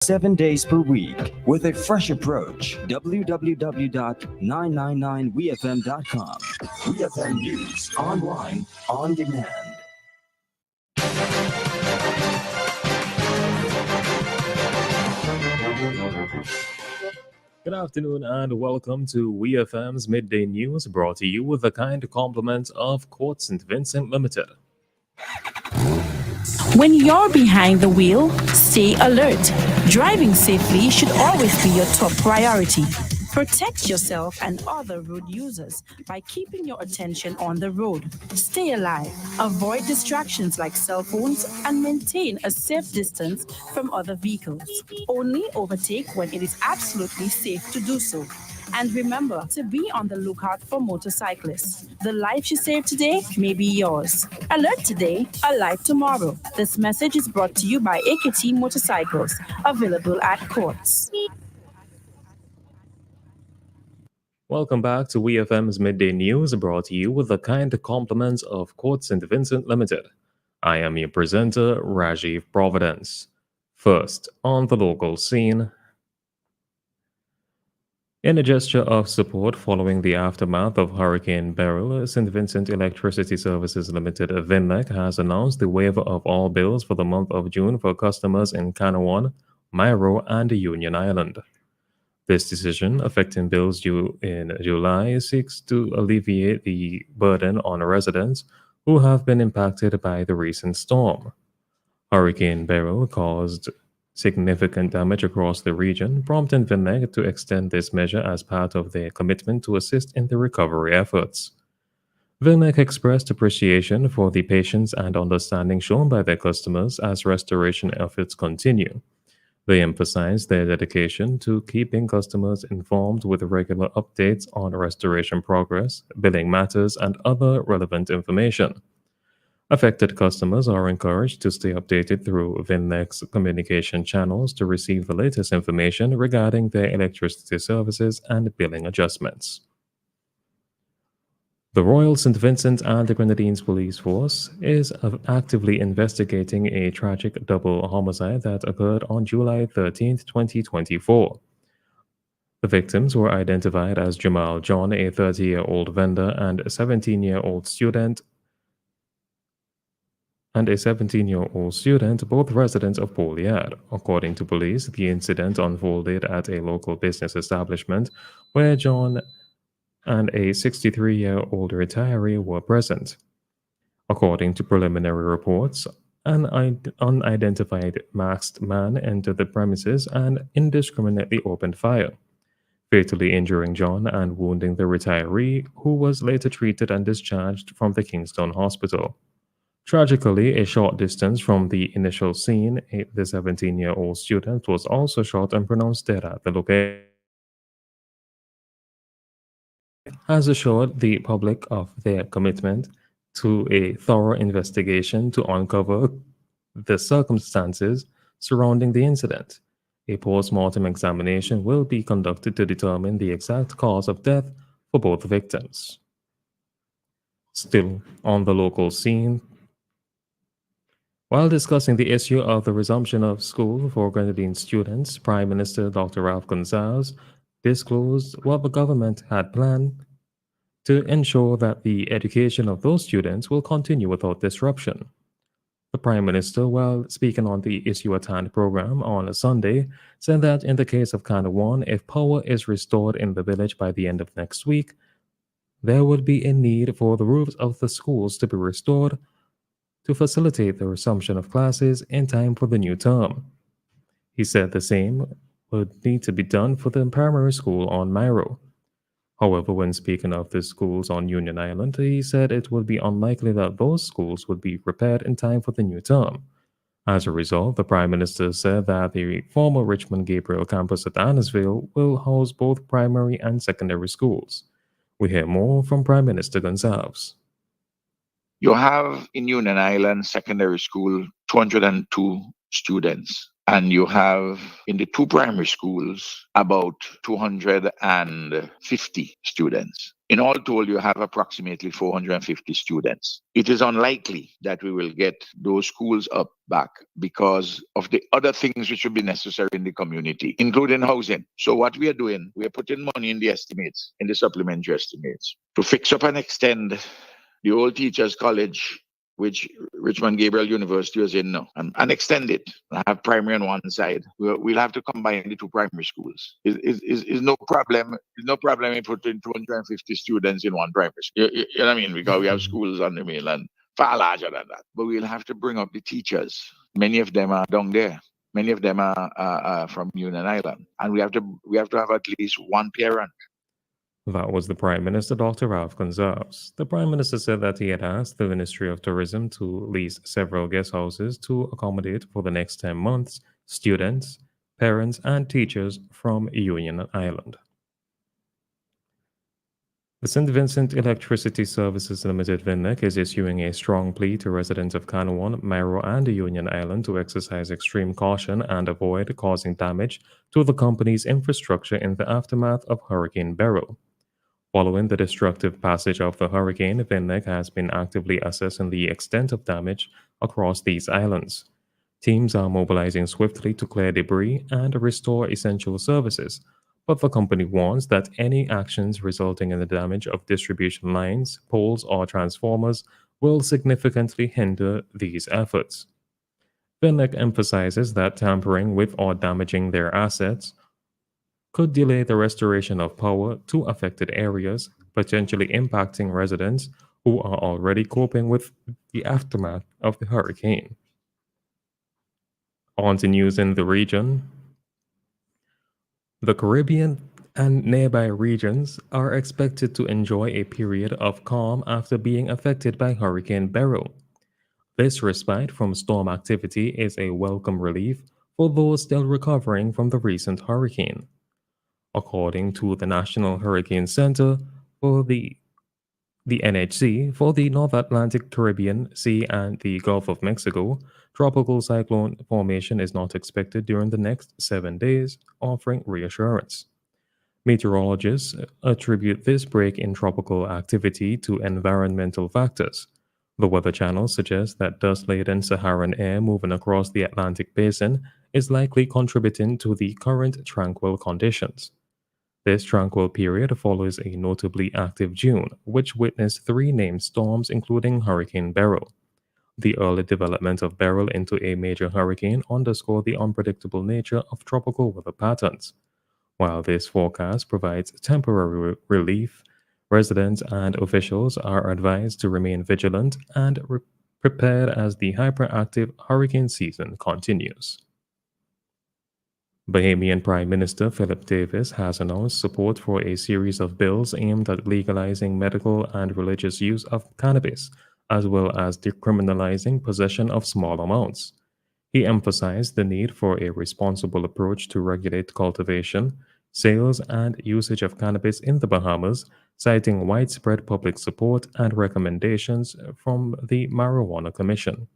7 days per week with a fresh approach. www.999wefm.com. WeFM News online on demand. Good afternoon and welcome to WEFM's Midday News, brought to you with the kind compliments of Court St. Vincent Limited. When you're behind the wheel, stay alert. Driving safely should always be your top priority. Protect yourself and other road users by keeping your attention on the road. Stay alive. Avoid distractions like cell phones and maintain a safe distance from other vehicles. Only overtake when it is absolutely safe to do so. And remember to be on the lookout for motorcyclists. The life you save today may be yours. Alert today, alive tomorrow. This message is brought to you by AKT Motorcycles, available at courts. Welcome back to WeFM's Midday News, brought to you with the kind compliments of Court St. Vincent Limited. I am your presenter, Rajiv Providence. First, on the local scene. In a gesture of support following the aftermath of Hurricane Beryl, St. Vincent Electricity Services Limited (VINLEC) has announced the waiver of all bills for the month of June for customers in Canouan, Mairo, and Union Island. This decision, affecting bills due in July, seeks to alleviate the burden on residents who have been impacted by the recent storm. Hurricane Beryl caused significant damage across the region, prompting VINLEC to extend this measure as part of their commitment to assist in the recovery efforts. VINLEC expressed appreciation for the patience and understanding shown by their customers as restoration efforts continue. They emphasized their dedication to keeping customers informed with regular updates on restoration progress, billing matters, and other relevant information. Affected customers are encouraged to stay updated through VINLEC's communication channels to receive the latest information regarding their electricity services and billing adjustments. The Royal St. Vincent and the Grenadines Police Force is actively investigating a tragic double homicide that occurred on July 13, 2024. The victims were identified as Jamal John, a 30-year-old vendor, and a 17-year-old student, both residents of Poliad. According to police, the incident unfolded at a local business establishment where John and a 63-year-old retiree were present. According to preliminary reports, an unidentified masked man entered the premises and indiscriminately opened fire, fatally injuring John and wounding the retiree, who was later treated and discharged from the Kingston Hospital. Tragically, a short distance from the initial scene, the 17-year-old student was also shot and pronounced dead at the location. Has assured the public of their commitment to a thorough investigation to uncover the circumstances surrounding the incident. A post-mortem examination will be conducted to determine the exact cause of death for both victims. Still on the local scene, while discussing the issue of the resumption of school for Grenadine students, Prime Minister Dr. Ralph Gonsalves disclosed what the government had planned to ensure that the education of those students will continue without disruption. The Prime Minister, while speaking on the Issue at Hand program on a Sunday, said that in the case of Canouan, if power is restored in the village by the end of next week, there would be a need for the roofs of the schools to be restored to facilitate the resumption of classes in time for the new term. He said the same would need to be done for the primary school on Mairo. However, when speaking of the schools on Union Island, he said it would be unlikely that those schools would be repaired in time for the new term. As a result, the Prime Minister said that the former Richmond Gabriel campus at Annisville will house both primary and secondary schools. We hear more from Prime Minister Gonsalves. You have in Union Island Secondary School 202 students, and you have in the two primary schools about 250 students. In all told, you have approximately 450 students. It is unlikely that we will get those schools up back because of the other things which will be necessary in the community, including housing. So what we are doing, we are putting money in the estimates, in the supplementary estimates, to fix up and extend the old teachers college, which Richmond Gabriel University was in now, and extend it. I have primary on one side. We'll have to combine the two primary schools. Is no problem. It's no problem in putting 250 students in one primary school. You know what I mean? Because we have schools on the mainland far larger than that. But we'll have to bring up the teachers. Many of them are down there. Many of them are from Union Island, and we have to have at least one parent. That was the Prime Minister, Dr. Ralph Gonsalves. The Prime Minister said that he had asked the Ministry of Tourism to lease several guest houses to accommodate for the next 10 months students, parents, and teachers from Union Island. The St. Vincent Electricity Services Limited VINLEC is issuing a strong plea to residents of Canouan, Mairo, and Union Island to exercise extreme caution and avoid causing damage to the company's infrastructure in the aftermath of Hurricane Beryl. Following the destructive passage of the hurricane, VINLEC has been actively assessing the extent of damage across these islands. Teams are mobilizing swiftly to clear debris and restore essential services, but the company warns that any actions resulting in the damage of distribution lines, poles, or transformers will significantly hinder these efforts. VINLEC emphasizes that tampering with or damaging their assets could delay the restoration of power to affected areas, potentially impacting residents who are already coping with the aftermath of the hurricane. On to news in the region. The Caribbean and nearby regions are expected to enjoy a period of calm after being affected by Hurricane Beryl. This respite from storm activity is a welcome relief for those still recovering from the recent hurricane. According to the National Hurricane Center for the NHC, for the North Atlantic, Caribbean Sea, and the Gulf of Mexico, tropical cyclone formation is not expected during the next 7 days, offering reassurance. Meteorologists attribute this break in tropical activity to environmental factors. The Weather Channel suggests that dust-laden Saharan air moving across the Atlantic basin is likely contributing to the current tranquil conditions. This tranquil period follows a notably active June, which witnessed 3 named storms including Hurricane Beryl. The early development of Beryl into a major hurricane underscored the unpredictable nature of tropical weather patterns. While this forecast provides temporary relief, residents and officials are advised to remain vigilant and prepared as the hyperactive hurricane season continues. Bahamian Prime Minister Philip Davis has announced support for a series of bills aimed at legalizing medical and religious use of cannabis, as well as decriminalizing possession of small amounts. He emphasized the need for a responsible approach to regulate cultivation, sales, and usage of cannabis in the Bahamas, citing widespread public support and recommendations from the Marijuana Commission.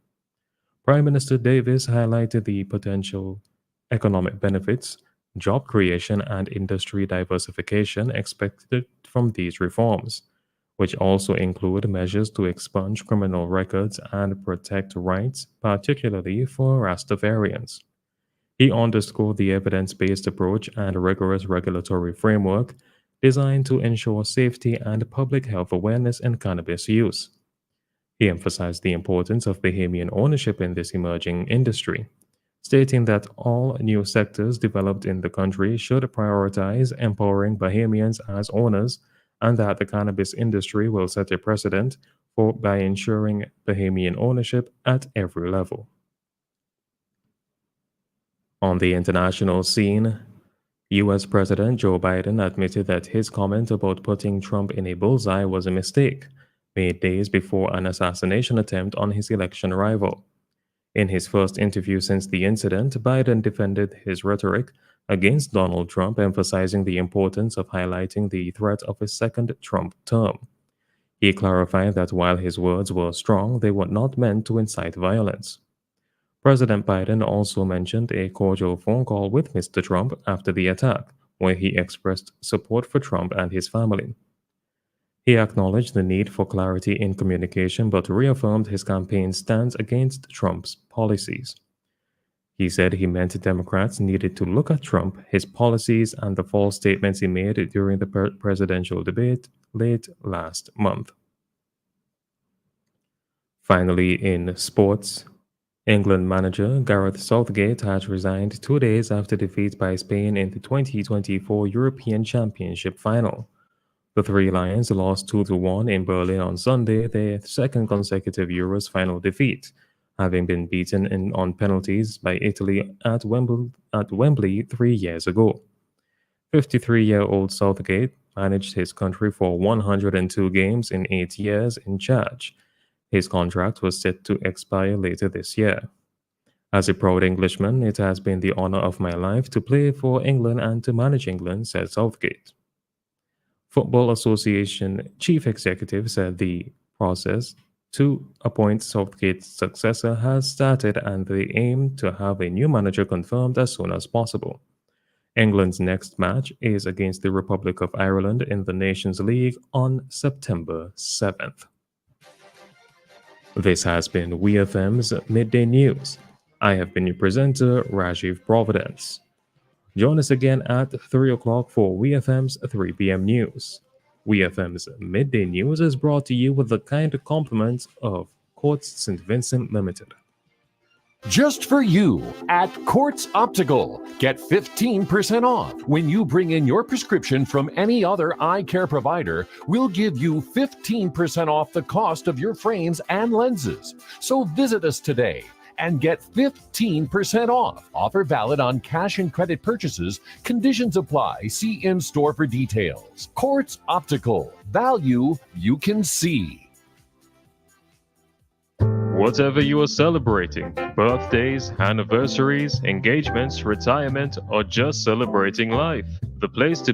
Prime Minister Davis highlighted the potential economic benefits, job creation, and industry diversification expected from these reforms, which also include measures to expunge criminal records and protect rights, particularly for Rastafarians. He underscored the evidence-based approach and rigorous regulatory framework designed to ensure safety and public health awareness in cannabis use. He emphasized the importance of Bahamian ownership in this emerging industry, stating that all new sectors developed in the country should prioritize empowering Bahamians as owners and that the cannabis industry will set a precedent by ensuring Bahamian ownership at every level. On the international scene, US President Joe Biden admitted that his comment about putting Trump in a bullseye was a mistake, made days before an assassination attempt on his election rival. In his first interview since the incident, Biden defended his rhetoric against Donald Trump, emphasizing the importance of highlighting the threat of a second Trump term. He clarified that while his words were strong, they were not meant to incite violence. President Biden also mentioned a cordial phone call with Mr. Trump after the attack, where he expressed support for Trump and his family. He acknowledged the need for clarity in communication but reaffirmed his campaign's stance against Trump's policies. He said he meant Democrats needed to look at Trump, his policies, and the false statements he made during the presidential debate late last month. Finally, in sports, England manager Gareth Southgate has resigned 2 days after defeat by Spain in the 2024 European Championship final. The Three Lions lost 2-1 in Berlin on Sunday, their second consecutive Euros final defeat, having been beaten on penalties by Italy at Wembley 3 years ago. 53-year-old Southgate managed his country for 102 games in 8 years in charge. His contract was set to expire later this year. As a proud Englishman, it has been the honor of my life to play for England and to manage England, said Southgate. Football Association chief executive said the process to appoint Southgate's successor has started and they aim to have a new manager confirmed as soon as possible. England's next match is against the Republic of Ireland in the Nations League on September 7th. This has been WEFM's Midday News. I have been your presenter, Rajiv Providence. Join us again at 3 o'clock for WEFM's 3 p.m. news. WEFM's Midday News is brought to you with the kind compliments of Courts St. Vincent Limited. Just for you at Quartz Optical. Get 15% off. When you bring in your prescription from any other eye care provider, we'll give you 15% off the cost of your frames and lenses. So visit us today and get 15% off. Offer valid on cash and credit purchases. Conditions apply. See in-store for details. Quartz Optical. Value you can see. Whatever you are celebrating, birthdays, anniversaries, engagements, retirement, or just celebrating life, the place to